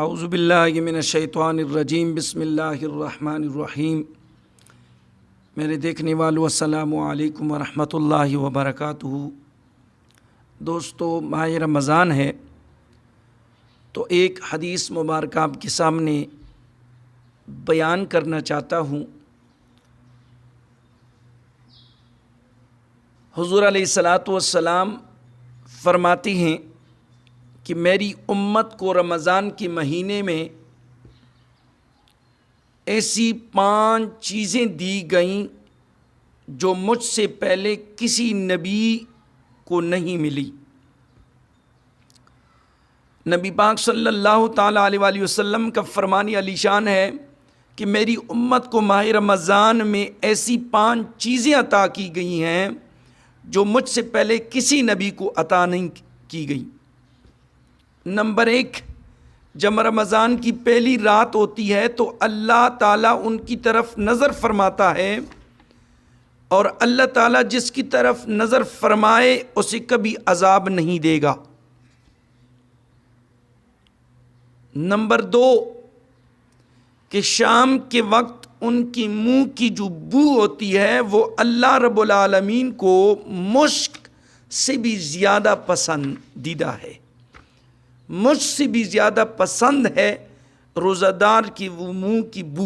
اعوذ باللہ من الشیطان الرجیم بسم اللہ الرحمن الرحیم۔ میرے دیکھنے والوں السلام علیکم ورحمۃ اللہ وبرکاتہ۔ دوستو، ماہ رمضان ہے تو ایک حدیث مبارکہ آپ کے سامنے بیان کرنا چاہتا ہوں۔ حضور علیہ الصلاۃ والسلام فرماتی ہیں کہ میری امت کو رمضان کے مہینے میں ایسی 5 چیزیں دی گئیں جو مجھ سے پہلے کسی نبی کو نہیں ملی۔ نبی پاک صلی اللہ تعالیٰ علیہ وآلہ وسلم کا فرمان علی شان ہے کہ میری امت کو ماہ رمضان میں ایسی 5 چیزیں عطا کی گئی ہیں جو مجھ سے پہلے کسی نبی کو عطا نہیں کی گئی۔ نمبر 1، جب رمضان کی پہلی رات ہوتی ہے تو اللہ تعالیٰ ان کی طرف نظر فرماتا ہے، اور اللہ تعالیٰ جس کی طرف نظر فرمائے اسے کبھی عذاب نہیں دے گا۔ نمبر 2، کہ شام کے وقت ان کی منہ کی جو بو ہوتی ہے وہ اللہ رب العالمین کو مشک سے بھی زیادہ پسندیدہ ہے، مجھ سے بھی زیادہ پسند ہے روزہ دار کی وہ منہ کی بو۔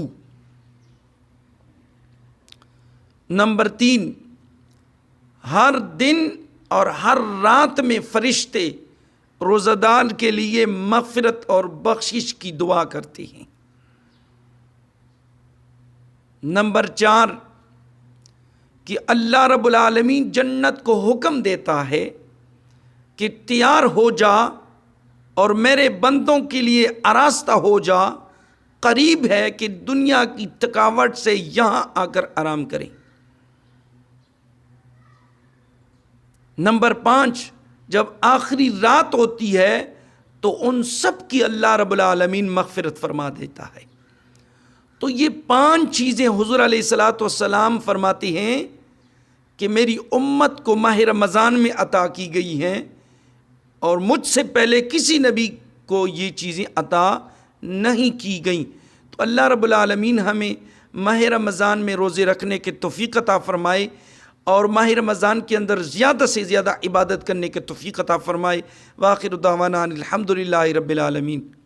نمبر 3، ہر دن اور ہر رات میں فرشتے روزہ دار کے لیے مغفرت اور بخشش کی دعا کرتے ہیں۔ نمبر 4، کہ اللہ رب العالمین جنت کو حکم دیتا ہے کہ تیار ہو جا اور میرے بندوں کے لیے آراستہ ہو جا، قریب ہے کہ دنیا کی تھکاوٹ سے یہاں آ کر آرام کریں۔ نمبر 5، جب آخری رات ہوتی ہے تو ان سب کی اللہ رب العالمین مغفرت فرما دیتا ہے۔ تو یہ 5 چیزیں حضور علیہ الصلاۃ والسلام فرماتے ہیں کہ میری امت کو ماہ رمضان میں عطا کی گئی ہیں، اور مجھ سے پہلے کسی نبی کو یہ چیزیں عطا نہیں کی گئیں۔ تو اللہ رب العالمین ہمیں ماہ رمضان میں روزے رکھنے کے توفیق عطا فرمائے، اور ماہ رمضان کے اندر زیادہ سے زیادہ عبادت کرنے کے توفیق عطا فرمائے۔ وآخر دعوانا الحمدللہ رب العالمین۔